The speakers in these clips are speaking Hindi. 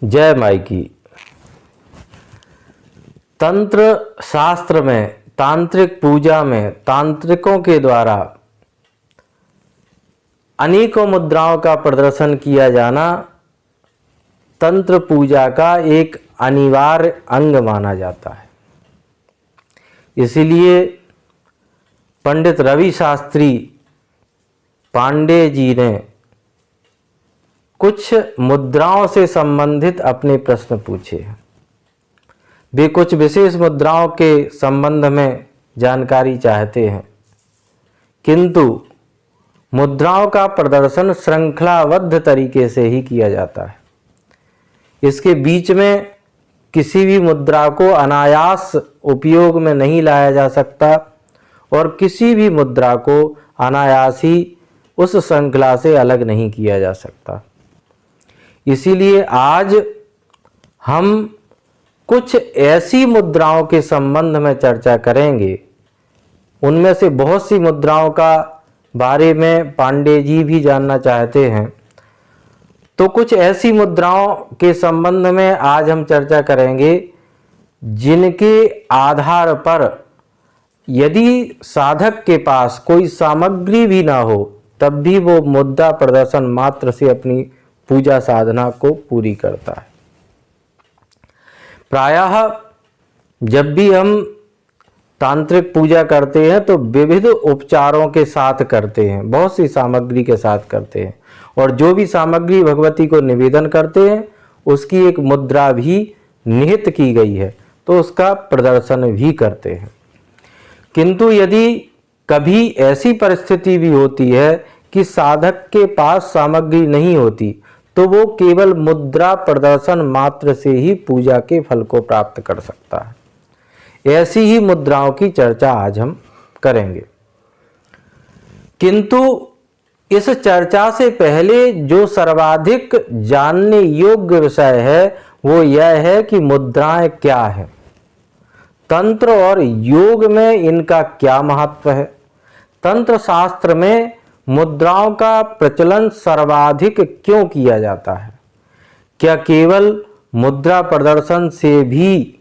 जय माई की। तंत्र शास्त्र में, तांत्रिक पूजा में तांत्रिकों के द्वारा अनेकों मुद्राओं का प्रदर्शन किया जाना तंत्र पूजा का एक अनिवार्य अंग माना जाता है। इसीलिए पंडित रवि शास्त्री पांडे जी ने कुछ मुद्राओं से संबंधित अपने प्रश्न पूछे। वे कुछ विशेष मुद्राओं के संबंध में जानकारी चाहते हैं, किंतु मुद्राओं का प्रदर्शन श्रृंखलाबद्ध तरीके से ही किया जाता है। इसके बीच में किसी भी मुद्रा को अनायास उपयोग में नहीं लाया जा सकता और किसी भी मुद्रा को अनायास ही उस श्रृंखला से अलग नहीं किया जा सकता। इसीलिए आज हम कुछ ऐसी मुद्राओं के संबंध में चर्चा करेंगे। उनमें से बहुत सी मुद्राओं का बारे में पांडे जी भी जानना चाहते हैं, तो कुछ ऐसी मुद्राओं के संबंध में आज हम चर्चा करेंगे जिनके आधार पर यदि साधक के पास कोई सामग्री भी ना हो तब भी वो मुद्रा प्रदर्शन मात्र से अपनी पूजा साधना को पूरी करता है। प्रायः जब भी हम तांत्रिक पूजा करते हैं तो विविध उपचारों के साथ करते हैं, बहुत सी सामग्री के साथ करते हैं, और जो भी सामग्री भगवती को निवेदन करते हैं उसकी एक मुद्रा भी निहित की गई है, तो उसका प्रदर्शन भी करते हैं। किंतु यदि कभी ऐसी परिस्थिति भी होती है कि साधक के पास सामग्री नहीं होती तो वो केवल मुद्रा प्रदर्शन मात्र से ही पूजा के फल को प्राप्त कर सकता है। ऐसी ही मुद्राओं की चर्चा आज हम करेंगे। किंतु इस चर्चा से पहले जो सर्वाधिक जानने योग्य विषय है वो यह है कि मुद्राएं क्या है, तंत्र और योग में इनका क्या महत्व है। तंत्र शास्त्र में मुद्राओं का प्रचलन सर्वाधिक क्यों किया जाता है? क्या केवल मुद्रा प्रदर्शन से भी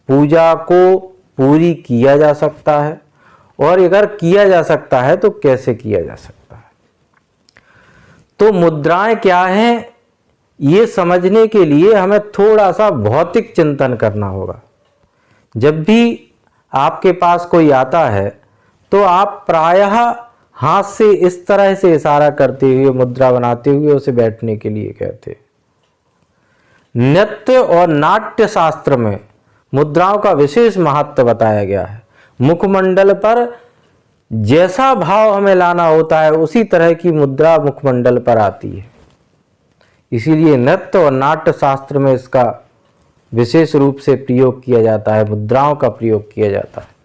पूजा को पूरी किया जा सकता है? और अगर किया जा सकता है तो कैसे किया जा सकता है? तो मुद्राएं क्या हैं, ये समझने के लिए हमें थोड़ा सा भौतिक चिंतन करना होगा। जब भी आपके पास कोई आता है तो आप प्रायः हाथ से इस तरह से इशारा करते हुए, मुद्रा बनाते हुए उसे बैठने के लिए कहते। नृत्य और नाट्य शास्त्र में मुद्राओं का विशेष महत्व बताया गया है। मुखमंडल पर जैसा भाव हमें लाना होता है उसी तरह की मुद्रा मुखमंडल पर आती है। इसीलिए नृत्य और नाट्य शास्त्र में इसका विशेष रूप से प्रयोग किया जाता है, मुद्राओं का प्रयोग किया जाता है।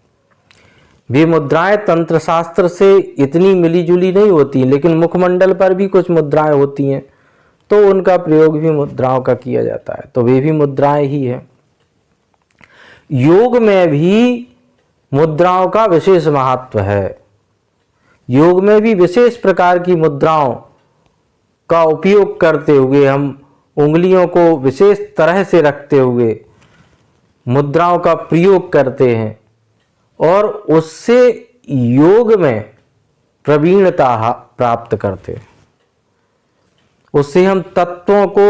वे मुद्राएं तंत्र शास्त्र से इतनी मिलीजुली नहीं होती, लेकिन मुखमंडल पर भी कुछ मुद्राएं होती हैं तो उनका प्रयोग भी मुद्राओं का किया जाता है, तो वे भी मुद्राएं ही हैं। योग में भी मुद्राओं का विशेष महत्व है। योग में भी विशेष प्रकार की मुद्राओं का उपयोग करते हुए, हम उंगलियों को विशेष तरह से रखते हुए मुद्राओं का प्रयोग करते हैं और उससे योग में प्रवीणता प्राप्त करते हैं। उससे हम तत्वों को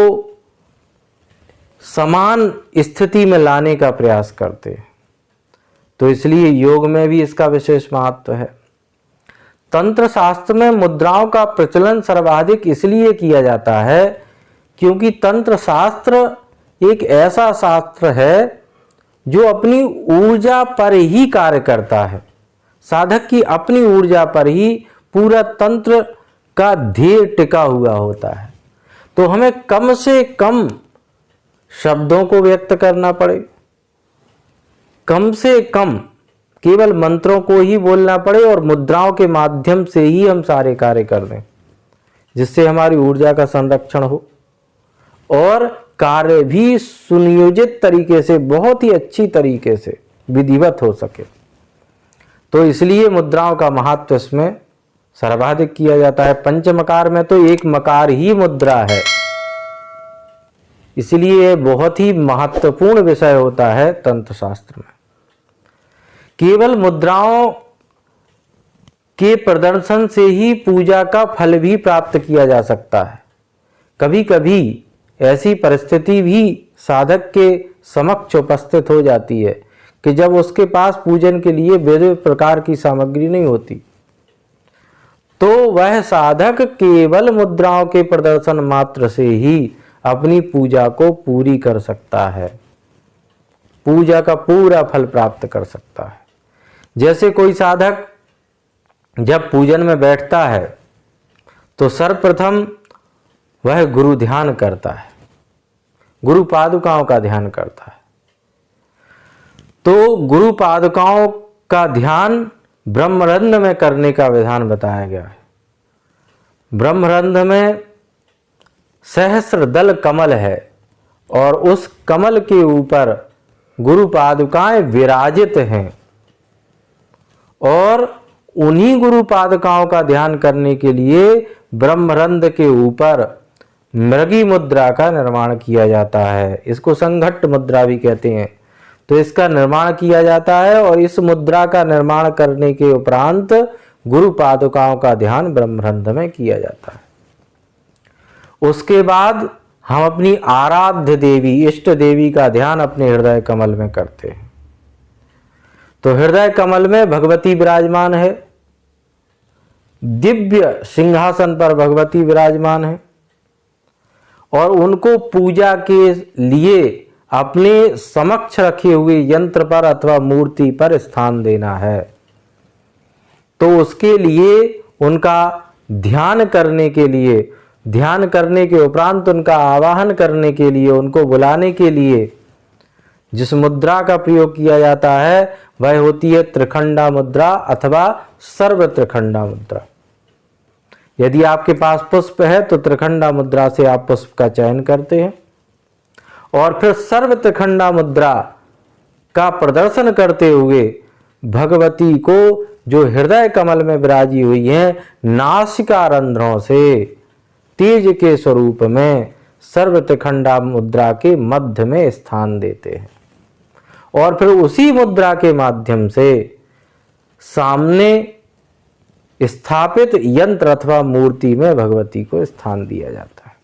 समान स्थिति में लाने का प्रयास करते हैं। तो इसलिए योग में भी इसका विशेष महत्व है। तंत्र शास्त्र में मुद्राओं का प्रचलन सर्वाधिक इसलिए किया जाता है क्योंकि तंत्र शास्त्र एक ऐसा शास्त्र है जो अपनी ऊर्जा पर ही कार्य करता है। साधक की अपनी ऊर्जा पर ही पूरा तंत्र का ध्येय टिका हुआ होता है। तो हमें कम से कम शब्दों को व्यक्त करना पड़े, कम से कम केवल मंत्रों को ही बोलना पड़े और मुद्राओं के माध्यम से ही हम सारे कार्य कर दें, जिससे हमारी ऊर्जा का संरक्षण हो और कार्य भी सुनियोजित तरीके से, बहुत ही अच्छी तरीके से विधिवत हो सके। तो इसलिए मुद्राओं का महत्व इसमें सर्वाधिक किया जाता है। पंचमकार में तो एक मकार ही मुद्रा है। इसलिए बहुत ही महत्वपूर्ण विषय होता है तंत्र शास्त्र में। केवल मुद्राओं के प्रदर्शन से ही पूजा का फल भी प्राप्त किया जा सकता है। कभी कभी ऐसी परिस्थिति भी साधक के समक्ष उपस्थित हो जाती है कि जब उसके पास पूजन के लिए विविध प्रकार की सामग्री नहीं होती, तो वह साधक केवल मुद्राओं के प्रदर्शन मात्र से ही अपनी पूजा को पूरी कर सकता है, पूजा का पूरा फल प्राप्त कर सकता है। जैसे कोई साधक जब पूजन में बैठता है तो सर्वप्रथम वह गुरु ध्यान करता है, गुरु पादुकाओं का ध्यान करता है। तो गुरु पादुकाओं का ध्यान ब्रह्मरंध्र में करने का विधान बताया गया है। ब्रह्मरंध्र में सहस्र दल कमल है और उस कमल के ऊपर गुरु पादुकाएं विराजित हैं, और उन्हीं गुरु पादुकाओं का ध्यान करने के लिए ब्रह्मरंध्र के ऊपर मृगी मुद्रा का निर्माण किया जाता है। इसको संघट्ट मुद्रा भी कहते हैं। तो इसका निर्माण किया जाता है और इस मुद्रा का निर्माण करने के उपरांत गुरु पादुकाओं का ध्यान ब्रह्मरंध्र में किया जाता है। उसके बाद हम अपनी आराध्य देवी, इष्ट देवी का ध्यान अपने हृदय कमल में करते हैं। तो हृदय कमल में भगवती विराजमान है, दिव्य सिंहासन पर भगवती विराजमान है, और उनको पूजा के लिए अपने समक्ष रखे हुए यंत्र पर अथवा मूर्ति पर स्थान देना है। तो उसके लिए उनका ध्यान करने के लिए, ध्यान करने के उपरांत उनका आवाहन करने के लिए, उनको बुलाने के लिए जिस मुद्रा का प्रयोग किया जाता है वह होती है त्रिखंडा मुद्रा अथवा सर्व त्रिखंडा मुद्रा। यदि आपके पास पुष्प है तो त्रिखंडा मुद्रा से आप पुष्प का चयन करते हैं और फिर सर्व त्रिखंडा मुद्रा का प्रदर्शन करते हुए भगवती को, जो हृदय कमल में विराजी हुई है, नासिका रंध्रों से तेज के स्वरूप में सर्व त्रिखंडा मुद्रा के मध्य में स्थान देते हैं, और फिर उसी मुद्रा के माध्यम से सामने स्थापित यंत्र अथवा मूर्ति में भगवती को स्थान दिया जाता है।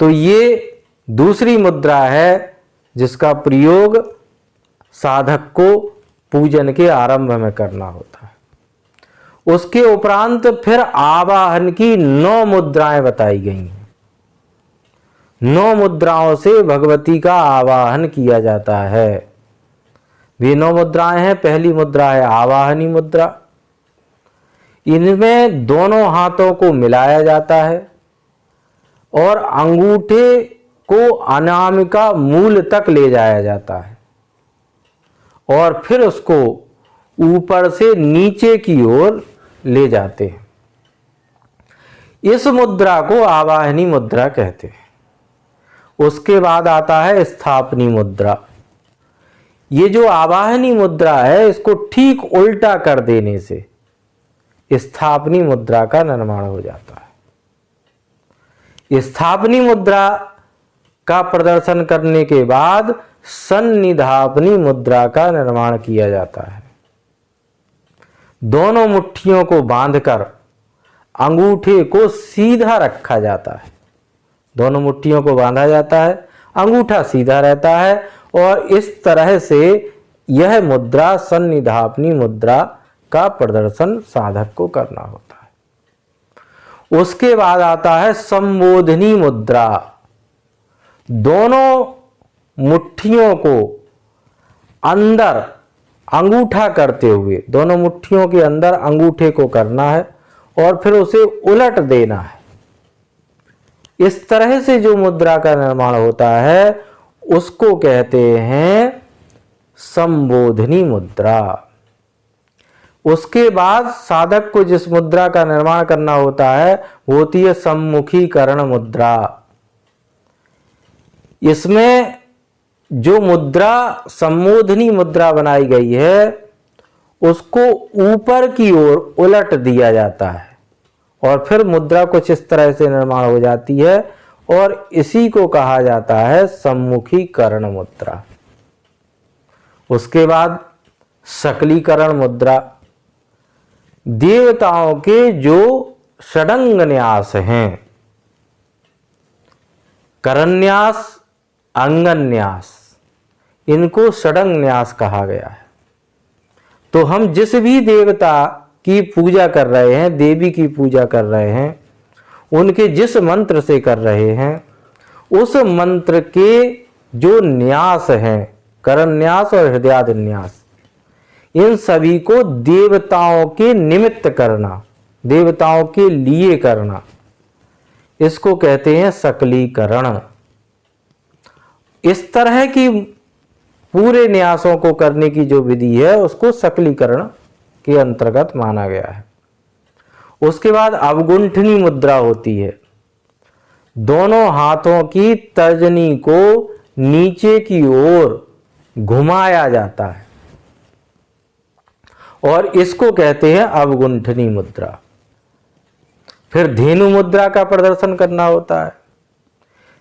तो ये दूसरी मुद्रा है जिसका प्रयोग साधक को पूजन के आरंभ में करना होता है। उसके उपरांत फिर आवाहन की 9 मुद्राएं बताई गई हैं। 9 मुद्राओं से भगवती का आवाहन किया जाता है। वे 9 मुद्राएं हैं। पहली मुद्रा है आवाहनी मुद्रा। इनमें दोनों हाथों को मिलाया जाता है और अंगूठे को अनामिका मूल तक ले जाया जाता है और फिर उसको ऊपर से नीचे की ओर ले जाते हैं। इस मुद्रा को आवाहनी मुद्रा कहते हैं। उसके बाद आता है स्थापनी मुद्रा। ये जो आवाहनी मुद्रा है, इसको ठीक उल्टा कर देने से स्थापनी मुद्रा का निर्माण हो जाता है। स्थापनी मुद्रा का प्रदर्शन करने के बाद सन्निधापनी मुद्रा का निर्माण किया जाता है। दोनों मुट्ठियों को बांधकर अंगूठे को सीधा रखा जाता है। दोनों मुट्ठियों को बांधा जाता है, अंगूठा सीधा रहता है, और इस तरह से यह मुद्रा सन्निधापनी मुद्रा का प्रदर्शन साधक को करना होता है। उसके बाद आता है संबोधनी मुद्रा। दोनों मुट्ठियों को अंदर अंगूठा करते हुए, दोनों मुट्ठियों के अंदर अंगूठे को करना है और फिर उसे उलट देना है। इस तरह से जो मुद्रा का निर्माण होता है उसको कहते हैं संबोधनी मुद्रा। उसके बाद साधक को जिस मुद्रा का निर्माण करना होता है वो होती है सम्मुखीकरण मुद्रा। इसमें जो मुद्रा संबोधनी मुद्रा बनाई गई है उसको ऊपर की ओर उलट दिया जाता है और फिर मुद्रा कुछ इस तरह से निर्माण हो जाती है और इसी को कहा जाता है सम्मुखीकरण मुद्रा। उसके बाद सकलीकरण मुद्रा। देवताओं के जो षडंग न्यास हैं, करन्यास, अंगन्यास, इनको षडंग न्यास कहा गया है। तो हम जिस भी देवता की पूजा कर रहे हैं, देवी की पूजा कर रहे हैं, उनके जिस मंत्र से कर रहे हैं, उस मंत्र के जो न्यास हैं, करन्यास और हृदयान्यास, इन सभी को देवताओं के निमित्त करना, देवताओं के लिए करना, इसको कहते हैं सकलीकरण। इस तरह की पूरे न्यासों को करने की जो विधि है उसको सकलीकरण के अंतर्गत माना गया है। उसके बाद अवगुंठनी मुद्रा होती है। दोनों हाथों की तर्जनी को नीचे की ओर घुमाया जाता है और इसको कहते हैं अवगुंठनी मुद्रा। फिर धेनु मुद्रा का प्रदर्शन करना होता है।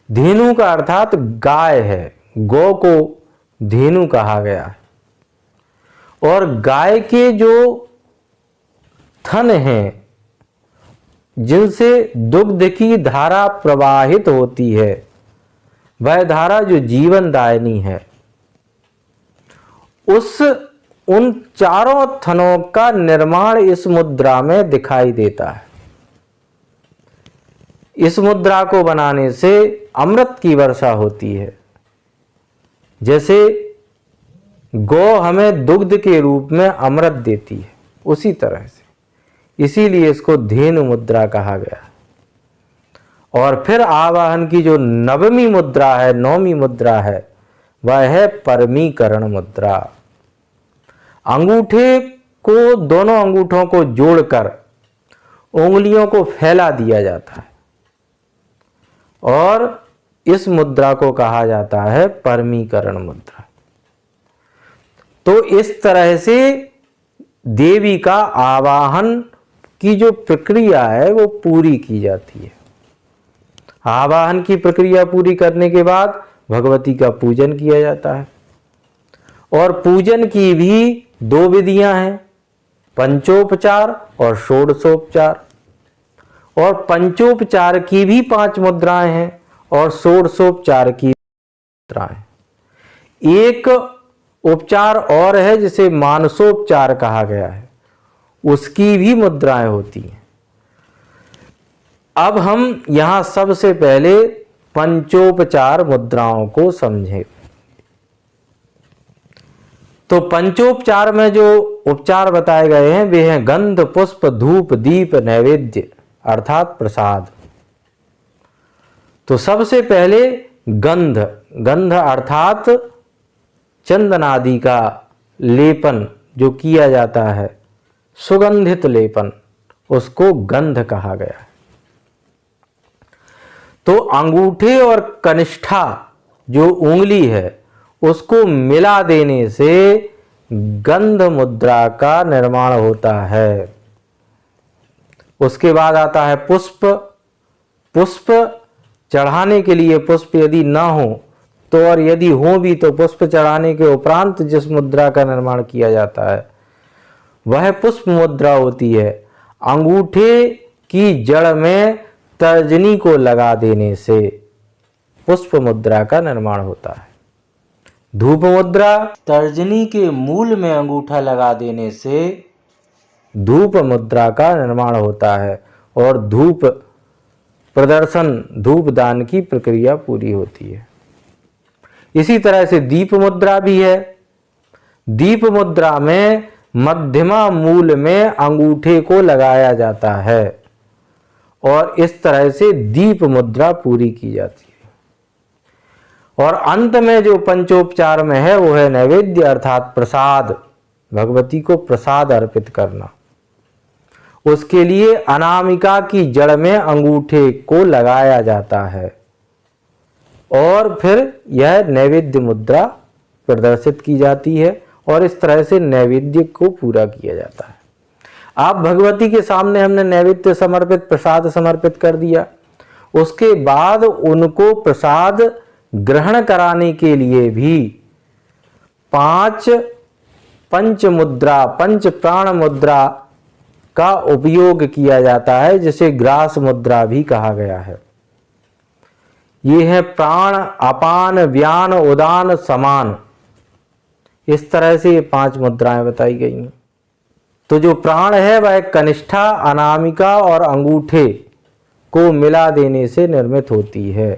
धेनु का अर्थात गाय है, गौ को धेनु कहा गया है। और गाय के जो थन हैं, जिनसे दुग्ध की धारा प्रवाहित होती है, वह धारा जो जीवनदायिनी है, उन चारों थनों का निर्माण इस मुद्रा में दिखाई देता है। इस मुद्रा को बनाने से अमृत की वर्षा होती है। जैसे गौ हमें दुग्ध के रूप में अमृत देती है, उसी तरह से, इसीलिए इसको धेनु मुद्रा कहा गया। और फिर आवाहन की जो नवमी मुद्रा है, नौवीं मुद्रा है, वह है परमीकरण मुद्रा। अंगूठे को, दोनों अंगूठों को जोड़कर उंगलियों को फैला दिया जाता है और इस मुद्रा को कहा जाता है परमीकरण मुद्रा। तो इस तरह से देवी का आवाहन की जो प्रक्रिया है वो पूरी की जाती है। आवाहन की प्रक्रिया पूरी करने के बाद भगवती का पूजन किया जाता है। और पूजन की भी दो विधियां हैं, पंचोपचार और षोडशोपचार। और पंचोपचार की भी 5 मुद्राएं हैं और षोडशोपचार की मुद्राएं। एक उपचार और है जिसे मानसोपचार कहा गया है, उसकी भी मुद्राएं होती हैं। अब हम यहां सबसे पहले पंचोपचार मुद्राओं को समझें। तो पंचोपचार में जो उपचार बताए गए हैं वे हैं गंध, पुष्प, धूप, दीप, नैवेद्य अर्थात प्रसाद। तो सबसे पहले गंध, गंध अर्थात चंदन आदि का लेपन जो किया जाता है, सुगंधित लेपन, उसको गंध कहा गया है। तो अंगूठे और कनिष्ठा जो उंगली है उसको मिला देने से गंध मुद्रा का निर्माण होता है। उसके बाद आता है पुष्प। पुष्प चढ़ाने के लिए पुष्प यदि ना हो तो, और यदि हो भी तो पुष्प चढ़ाने के उपरांत जिस मुद्रा का निर्माण किया जाता है वह पुष्प मुद्रा होती है। अंगूठे की जड़ में तर्जनी को लगा देने से पुष्प मुद्रा का निर्माण होता है। धूप मुद्रा, तर्जनी के मूल में अंगूठा लगा देने से धूप मुद्रा का निर्माण होता है और धूप प्रदर्शन, धूप दान की प्रक्रिया पूरी होती है। इसी तरह से दीप मुद्रा भी है। दीप मुद्रा में मध्यमा मूल में अंगूठे को लगाया जाता है और इस तरह से दीप मुद्रा पूरी की जाती है। और अंत में जो पंचोपचार में है वो है नैवेद्य अर्थात प्रसाद, भगवती को प्रसाद अर्पित करना। उसके लिए अनामिका की जड़ में अंगूठे को लगाया जाता है और फिर यह नैवेद्य मुद्रा प्रदर्शित की जाती है और इस तरह से नैवेद्य को पूरा किया जाता है। आप भगवती के सामने हमने नैवेद्य समर्पित, प्रसाद समर्पित कर दिया, उसके बाद उनको प्रसाद ग्रहण कराने के लिए भी 5 पंच मुद्रा, पंच प्राण मुद्रा का उपयोग किया जाता है, जिसे ग्रास मुद्रा भी कहा गया है। ये है प्राण, अपान, व्यान, उदान, समान। इस तरह से ये 5 मुद्राएं बताई गई हैं। तो जो प्राण है वह कनिष्ठा, अनामिका और अंगूठे को मिला देने से निर्मित होती है।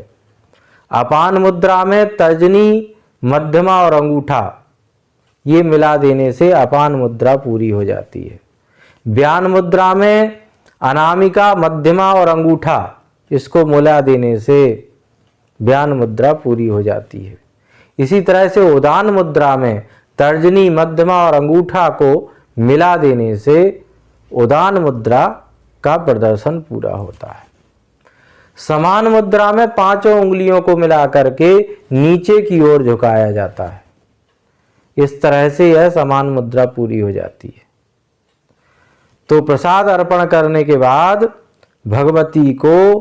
अपान मुद्रा में तर्जनी, मध्यमा और अंगूठा ये मिला देने से अपान मुद्रा पूरी हो जाती है। व्यान मुद्रा में अनामिका, मध्यमा और अंगूठा इसको मिला देने से व्यान मुद्रा पूरी हो जाती है। इसी तरह से उदान मुद्रा में तर्जनी, मध्यमा और अंगूठा को मिला देने से उदान मुद्रा का प्रदर्शन पूरा होता है। समान मुद्रा में 5 उंगलियों को मिला करके नीचे की ओर झुकाया जाता है। इस तरह से यह समान मुद्रा पूरी हो जाती है। तो प्रसाद अर्पण करने के बाद भगवती को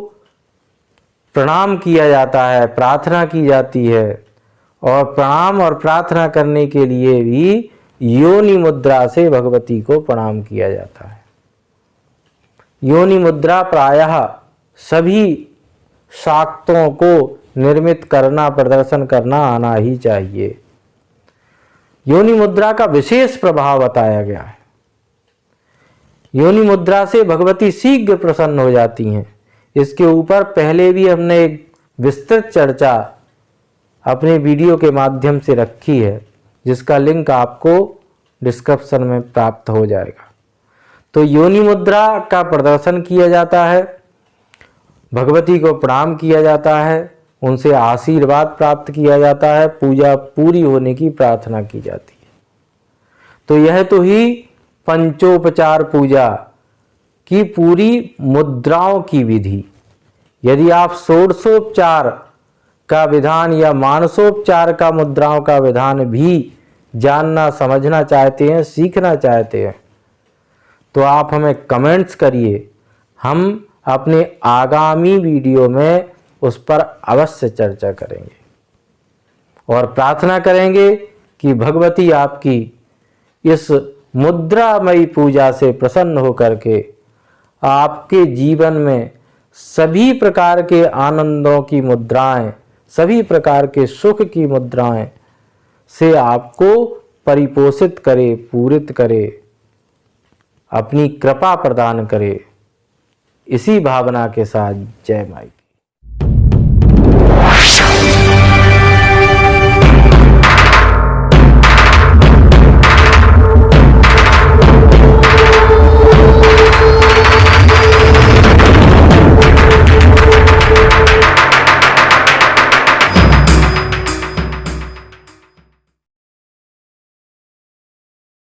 प्रणाम किया जाता है, प्रार्थना की जाती है, और प्रणाम और प्रार्थना करने के लिए भी योनि मुद्रा से भगवती को प्रणाम किया जाता है। योनि मुद्रा प्रायः सभी शाक्तों को निर्मित करना, प्रदर्शन करना आना ही चाहिए। योनि मुद्रा का विशेष प्रभाव बताया गया है। योनि मुद्रा से भगवती शीघ्र प्रसन्न हो जाती हैं। इसके ऊपर पहले भी हमने एक विस्तृत चर्चा अपने वीडियो के माध्यम से रखी है, जिसका लिंक आपको डिस्क्रिप्शन में प्राप्त हो जाएगा। तो योनि मुद्रा का प्रदर्शन किया जाता है, भगवती को प्रणाम किया जाता है, उनसे आशीर्वाद प्राप्त किया जाता है, पूजा पूरी होने की प्रार्थना की जाती है। तो यह तो ही पंचोपचार पूजा की पूरी मुद्राओं की विधि। यदि आप षोडशोपचार का विधान या मानसोपचार का मुद्राओं का विधान भी जानना, समझना चाहते हैं, सीखना चाहते हैं, तो आप हमें कमेंट्स करिए। हम अपने आगामी वीडियो में उस पर अवश्य चर्चा करेंगे और प्रार्थना करेंगे कि भगवती आपकी इस मुद्रामयी पूजा से प्रसन्न होकर के आपके जीवन में सभी प्रकार के आनंदों की मुद्राएं, सभी प्रकार के सुख की मुद्राएं से आपको परिपोषित करे, पूरित करे, अपनी कृपा प्रदान करे। इसी भावना के साथ जय माई।